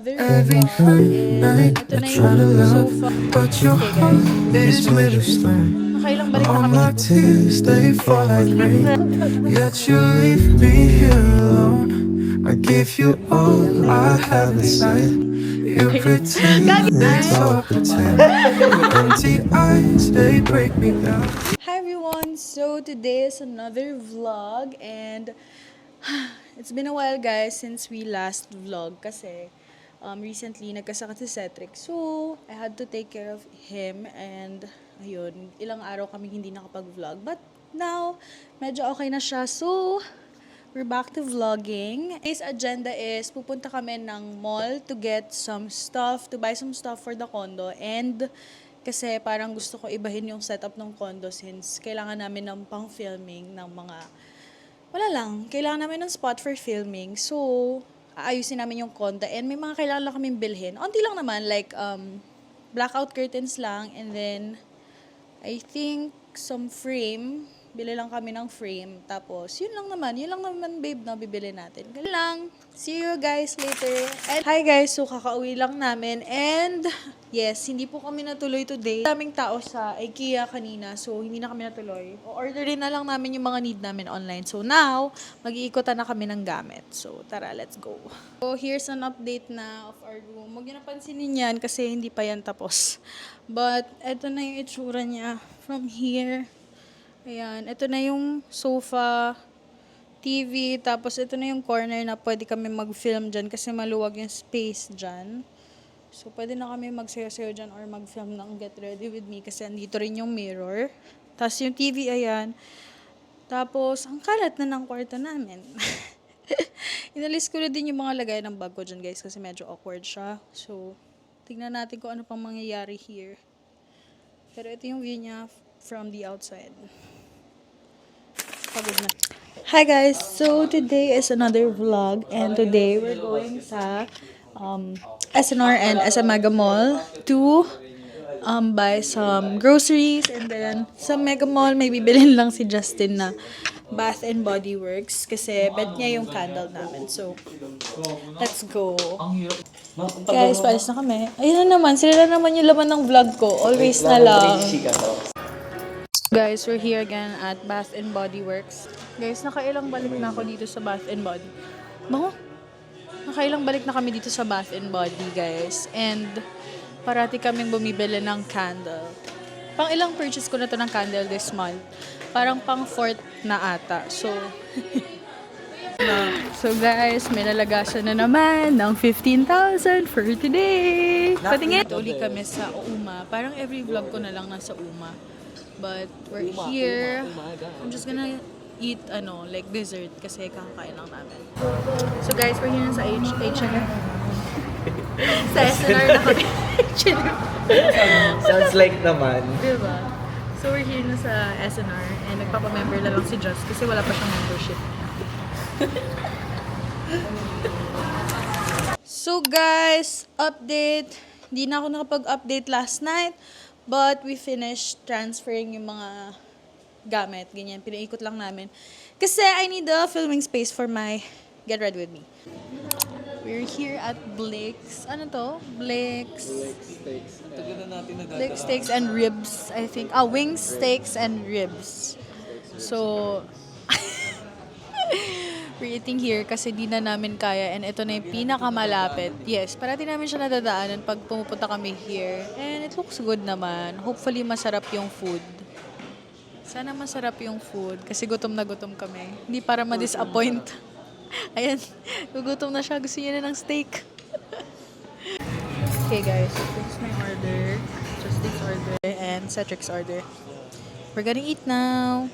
Every night I try to love, but your heart is made of stone. All my tears, they fall like rain. Yet you leave me here alone. I give you all I have inside. You pretend it's all pretend. Empty eyes, they break me down. Hi everyone! So today is another vlog and it's been a while guys since we last vlog kasi recently nagkasakit si Cedric. So I had to take care of him and ayun, ilang araw kami hindi nakapag-vlog. But now, medyo okay na siya. So, we're back to vlogging. Today's agenda is pupunta kami ng mall to get some stuff, to buy some stuff for the condo and kasi parang gusto ko ibahin yung setup ng condo since kailangan namin ng pang-filming ng mga, wala lang, kailangan namin ng spot for filming. So, aayusin namin yung condo and may mga kailangan lang kaming bilhin. Onti lang naman, like blackout curtains lang and then I think some frame. Bili lang kami ng frame. Tapos, yun lang naman babe na bibili natin. Ganun lang. See you guys later. And hi guys, so kakauwi lang namin. And yes, hindi po kami natuloy today. Daming tao sa IKEA kanina, so hindi na kami natuloy. O-orderin na lang namin yung mga need namin online. So now, mag-iikotan na kami ng gamit. So tara, let's go. So here's an update na of our room. Huwag niyo napansinin yan kasi hindi pa yan tapos. But eto na yung itsura niya from here. Ayan, ito na yung sofa, TV, tapos ito na yung corner na pwede kami mag-film dyan kasi maluwag yung space dyan. So, pwede na kami magsayo-sayo dyan or mag-film ng Get Ready With Me kasi andito rin yung mirror. Tapos yung TV, ayan. Tapos, ang kalat na ng kwarto namin. Inalis ko na din yung mga lagay ng bag ko dyan, guys, kasi medyo awkward siya. So, tingnan natin kung ano pang mangyayari here. Pero ito yung view niya from the outside. Hi guys! So today is another vlog and today we're going sa SNR and SM Mega Mall to buy some groceries and then sa Mega Mall may bibilhin lang si Justin na Bath and Body Works kasi bet niya yung candle namin. So, let's go. Guys, paalis na kami. Ayun na naman, sila na naman yung laman ng vlog ko. Always na lang. Guys, we're here again at Bath and Body Works. Guys, nakailang balik na ako dito sa Bath and Body. Bango? Nakailang balik na kami dito sa Bath and Body, guys. And parati kaming bumibili ng candle. Pang ilang purchase ko na to ng candle this month. Parang pang fourth na ata. So, so guys, may nalagasan na naman ng 15,000 for today. Patingin. Uli kami sa Uma. Parang every vlog ko na lang nasa Uma. But we're here. I'm just gonna eat like dessert kasi kakakain lang namin. So guys, we're here sa H&M. Sa SNR na kami. Sounds like naman. Diba? So we're here na sa SNR and nagpapamember na lang si Just kasi wala pa siyang membership. So guys, update. Hindi na ako nakapag-update last night. But we finished transferring yung mga gamit, ganyan. Pinaikot lang namin. Kasi I need a filming space for my Get Ready With Me. We're here at Blake's. Ano to? Blake's Steaks and Ribs, I think. Wings, Steaks, and Ribs. So, we're eating here kasi di na namin kaya and ito na yung pinakamalapit. Yes, parati namin siya nadadaanan pag pumupunta kami here. And it looks good naman. Hopefully masarap yung food. Sana masarap yung food kasi gutom na gutom kami. Hindi para ma-disappoint. Ayan, gugutom na siya. Gusto niya na ng steak. Okay guys, so this is my order. Justin's order and Cedric's order. We're gonna eat now.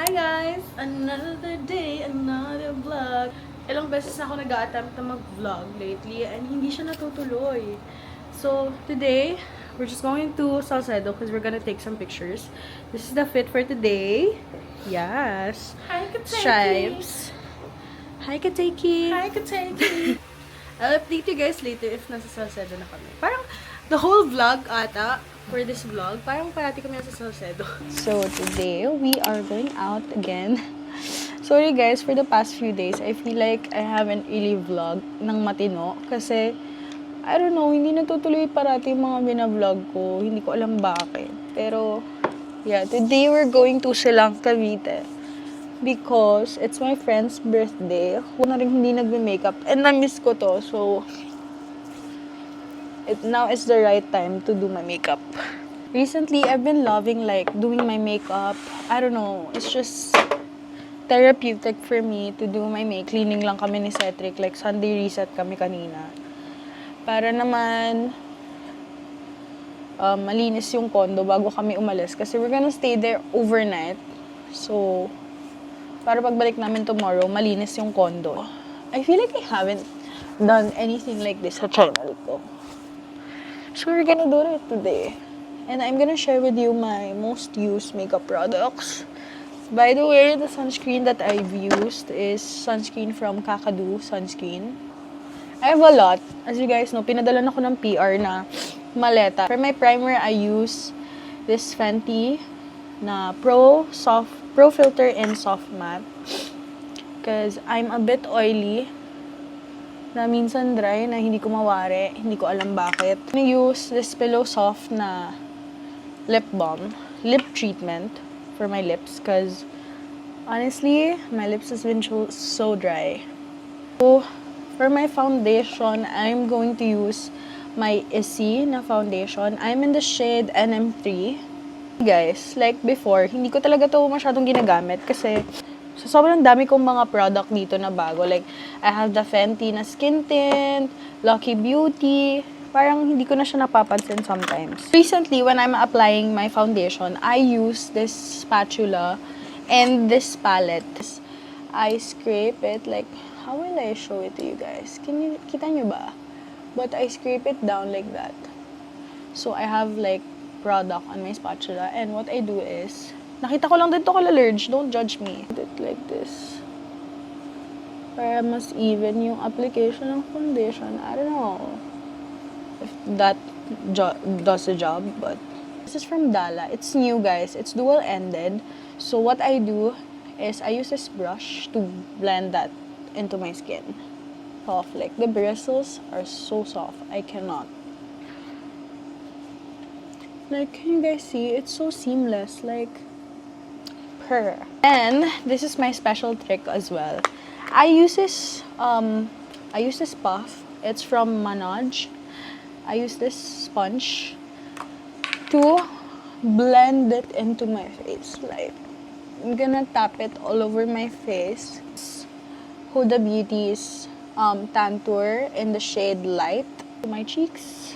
Hi guys! Another day, another vlog. Ilang beses na ako nag-a-attempt na mag-vlog lately and hindi siya natutuloy. So, today, we're just going to Salcedo because we're gonna take some pictures. This is the fit for today. Yes. Hi, Kateki. Stripes. Hi, Kateki. Hi, Kateki. I'll update you guys later if nasa Salcedo na kami. Parang the whole vlog ata for this vlog, parang parati kami nasa Salcedo. So, today, we are going out again. Sorry guys, for the past few days, I feel like I haven't really vlogged ng matino. Kasi, I don't know, hindi natutuloy parati yung mga binavlog ko. Hindi ko alam bakit. Pero, yeah, today we're going to Silang, Cavite. Because it's my friend's birthday. Ako na rin hindi nagbe-makeup. And na-miss ko to. So, now is the right time to do my makeup. Recently, I've been loving like doing my makeup. I don't know, it's just therapeutic for me to do my makeup. Cleaning lang kami ni Cedric, like Sunday reset kami kanina. Para naman malinis yung condo bago kami umalis. Kasi we're gonna stay there overnight. So, para pagbalik namin tomorrow, malinis yung condo. I feel like I haven't done anything like this sa channel ko. So, we're gonna do it today. And I'm gonna share with you my most used makeup products. By the way, the sunscreen that I've used is sunscreen from Kakadu Sunscreen. I have a lot. As you guys know, pinadalan ako ng PR na maleta. For my primer, I use this Fenty na Pro Filter in Soft Matte. Because I'm a bit oily. Na minsan dry, na hindi ko mawari. Hindi ko alam bakit. I use this Pillow Soft na lip balm. Lip treatment for my lips. Because, honestly, my lips has been so dry. So, for my foundation, I'm going to use my Issey na foundation. I'm in the shade NM3. Guys, like before, hindi ko talaga to masyadong ginagamit kasi so, sobrang dami kong mga product dito na bago. Like, I have the Fenty na skin tint, Lucky Beauty. Parang hindi ko na siya napapansin sometimes. Recently, when I'm applying my foundation, I use this spatula and this palette. I scrape it like, how will I show it to you guys? Kita nyo ba? But I scrape it down like that. So, I have like product on my spatula. And what I do is, nakita ko lang din to kala Lurge. Don't judge me. Do it like this. Para mas even yung application ng foundation. I don't know if that does the job. But this is from Dala. It's new, guys. It's dual-ended. So what I do is I use this brush to blend that into my skin. Soft. Like the bristles are so soft. I cannot. Like, can you guys see? It's so seamless. Like, purr. And this is my special trick as well. I use this puff. It's from Manoj. I use this sponge to blend it into my face. Like, I'm gonna tap it all over my face. Huda Beauty's Tantour in the shade Light. My cheeks.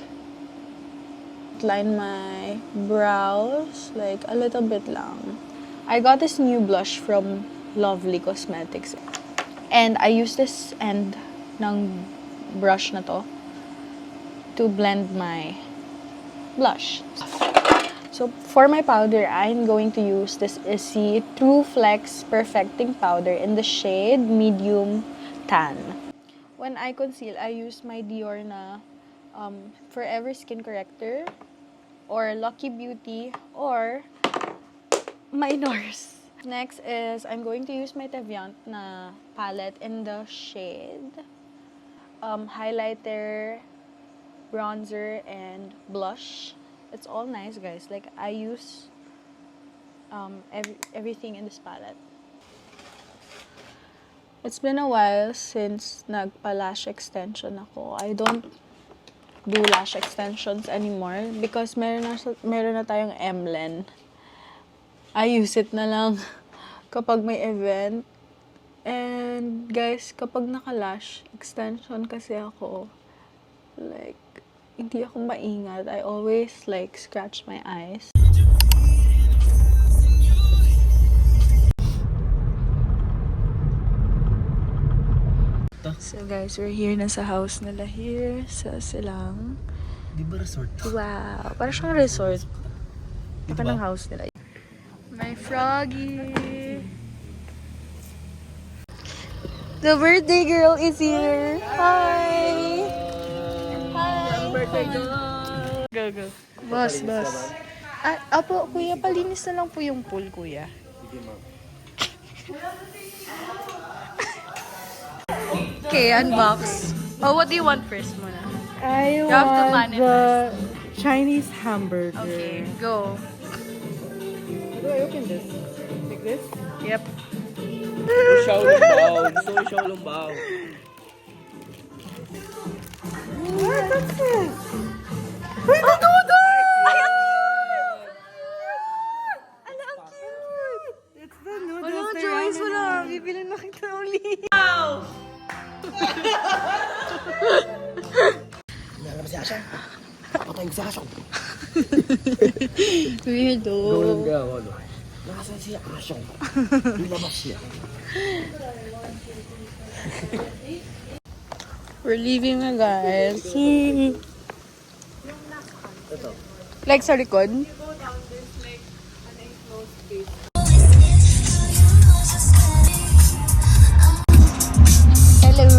Line my brows, like a little bit lang. I got this new blush from Lovely Cosmetics. And I use this end ng brush na to blend my blush. So, for my powder, I'm going to use this Issey True Flex Perfecting Powder in the shade Medium Tan. When I conceal, I use my Dior na Forever Skin Corrector or Lucky Beauty or my NARS. Next is, I'm going to use my Teviant na palette in the shade highlighter, bronzer, and blush. It's all nice, guys. Like, I use everything in this palette. It's been a while since nagpa-lash extension ako. I don't do lash extensions anymore because meron na tayong Emlen. I use it na lang kapag may event. And guys, kapag naka-lash extension kasi ako, like, hindi ako maingat. I always like scratch my eyes. So guys, we're here na sa house nila here sa Silang. Di ba resort? Wow, parang siyang resort. Ito ng house nila. My froggy. The birthday girl is here. Hi. Hi. Birthday girl! Go. Boss. Apo, kuya, palinis na lang po yung pool, kuya. Sige, ma'am. Okay, unbox. Oh, what do you want first muna? I You have to want the Chinese hamburger. Okay, go. How do I open this? Like this? Yep. Xiao Longbao. Gusto ko Xiao Longbao. What? That's it. Wait, the noodles! Ala, ang cute! It's the noodles. Wala, they're Joyce, ramen wala. noodles. Bibili na kita ulit. Nalabas si Asha. Patay si Asha. Weirdo. Nasaan si Asha? Lumabas siya. We're leaving na, guys. Like sa likod? Hello!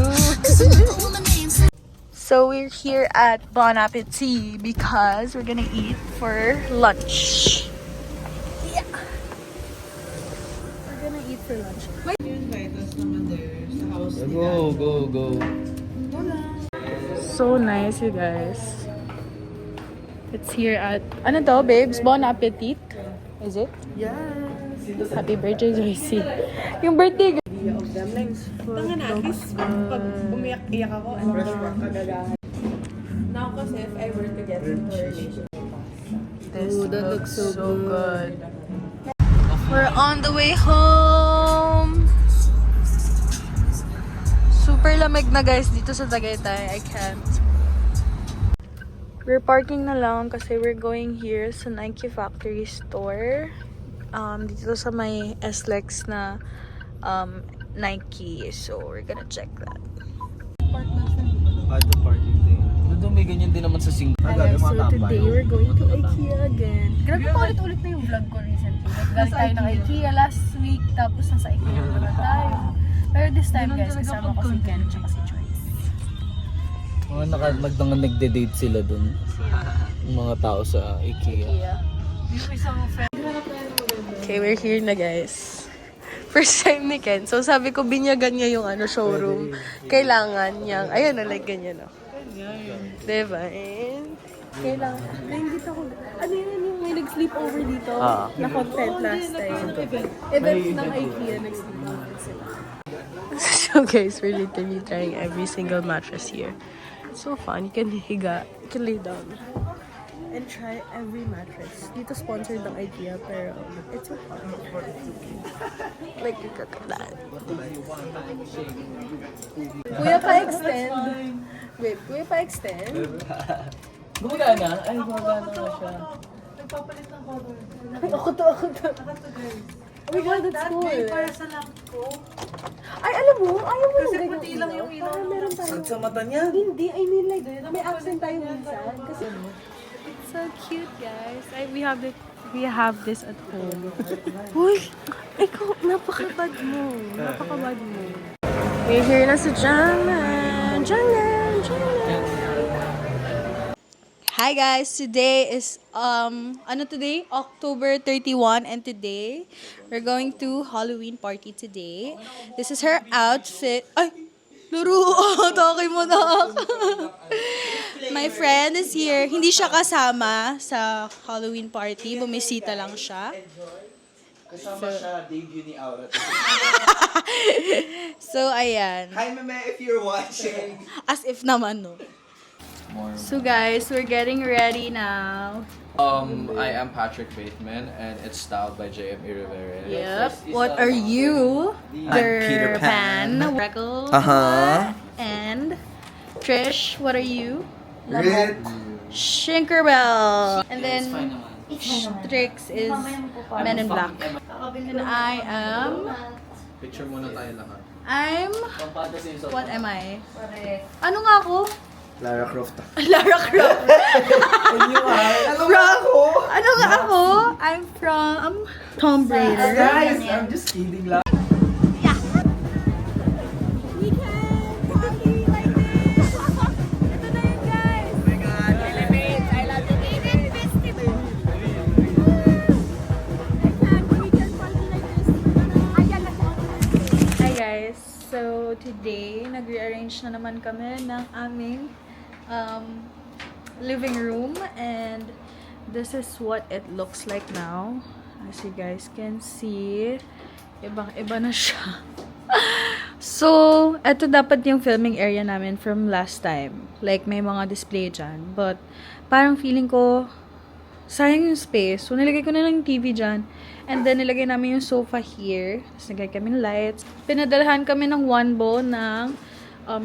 So we're here at Bon Appetit because we're gonna eat for lunch. Yeah. We're gonna eat for lunch. Go. So nice, you guys. It's here at, ano to, babes? Bon Appetit? Is it? Yes. Happy birthday, Joycey. Yung birthday. Tangan na, at least pag umiyak-iyak ako, ano ba kagagahan. Now kasi if I were to get into a relationship, This that looks so good. We're on the way home. Super lamig na, guys, dito sa Tagaytay. I can't. We're parking na lang kasi we're going here sa Nike Factory Store. Dito sa may SLEX na Nike. So, we're gonna check that. Ito party thing. Doon may ganyan din naman sa Singapore. Guys, so today we're going to IKEA again. Grabe pa ulit-ulit na yung vlog ko recently. Galing tayo ng IKEA last week, tapos nasa IKEA na tayo. Pero this time, guys, kasama ko si Ken at si Joyce. Nagde-date sila doon. Yung mga tao sa IKEA. Okay, we're here na, guys. First time ni Ken. So, sabi ko, binyagan niya yung showroom. Kailangan niyang, ayun, like ganyan, no? Diba? And, kailangan, hindi ako, ano yun yung may nag-sleep over dito? Na content last time. Event ng IKEA, nag-sleep over sila. So, guys, we're literally trying every single mattress here. It's so fun. You can higa, you can lay down. And try every mattress. Dito sponsored ng IKEA, pero it's so fun. Like, look at that. Kuya pa-extend. Wait, kuya pa-extend? Gumagana? Ay, gumagana na siya. Ay, ako to. Oh my God, that's cool. para sa lamp ko. Ay, alam mo, ayaw mo Kasi yung puti lang yung ilaw. Parang meron tayo. Sa mata niya? Hindi, I mean like, may accent tayo minsan. Kasi, it's so cute, guys. We have this at home. Uy, ikaw, napakabad mo. We're here na sa Jangan. Hi guys, today is today? October 31, and today we're going to Halloween party today. This is her outfit. Ay, laro. Takay mo na ako. My friend is here. Hindi siya kasama sa Halloween party. Bumisita lang siya. Kasama siya, debut ni Aura. So, ayan. Hi, Meme, if you're watching. As if naman, no. So guys, we're getting ready now. I am Patrick Bateman, and it's styled by JME Rivera. Yep. What are you? Peter Pan. Freckles. And Trish, what are you? Red. Shinkerbell. And then Trix is Men in Black. And I am... Picture muna tayo lahat. What am I? Ano nga ako? Lara Croft. Lara Croft. Ano nga ako? Ano nga ako? I'm from Tomb Raider. Guys, I'm just kidding lang. So, today, nag-rearrange na naman kami ng aming living room. And this is what it looks like now. As you guys can see, ibang-iba na siya. So, eto dapat yung filming area namin from last time. Like, may mga display dyan. But, parang feeling ko, sayang yung space. So, nilagay ko na lang yung TV dyan. And then, nilagay namin yung sofa here. Tapos, nilagay kami ng lights. Pinadalahan kami ng Wanbo ng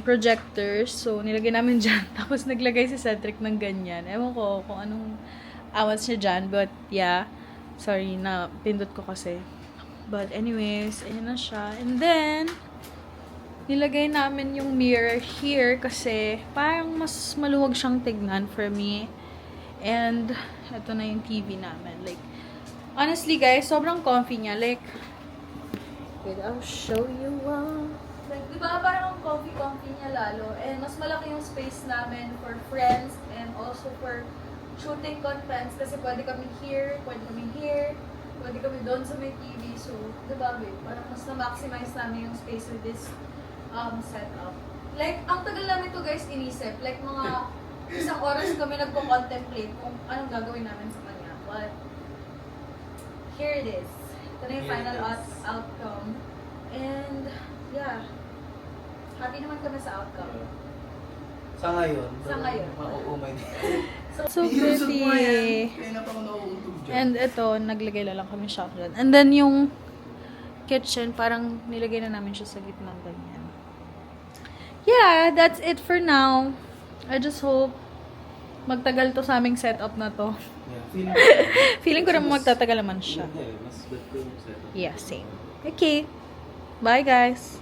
projectors. So, nilagay namin dyan. Tapos, naglagay si Cedric ng ganyan. Ewan ko kung anong awas niya dyan. But, yeah. Sorry, na pindot ko kasi. But, anyways, ayun na siya. And then, nilagay namin yung mirror here kasi parang mas maluwag siyang tignan for me. And, ito na yung TV namin. Like, honestly guys, sobrang comfy niya. Like, wait, I'll show you like, diba parang ang comfy niya lalo. And mas malaki yung space namin for friends and also for shooting contents kasi pwede kami here, pwede kami doon sa may TV. So, diba babe, parang mas na-maximize namin yung space with this setup. Like, ang tagal namin to guys inisip. Like, mga isang oras kami nagko-contemplate kung anong gagawin namin sa kanya. But, here it is. Ito na yung final outcome. And, yeah. Happy naman kami sa outcome. Sa ngayon. Sa ngayon. Mauumay din. So pretty. Kaya na pa ako nauutog dyan. And ito, naglagay na lang kami siya dyan. And then yung kitchen, parang nilagay na namin siya sa gitna ng ganyan. Yeah, that's it for now. I just hope magtagal to sa aming setup na to. Yeah, Feeling ko naman magtatagal naman siya. mas bet ko yung setup. Yeah, same. Okay. Bye, guys.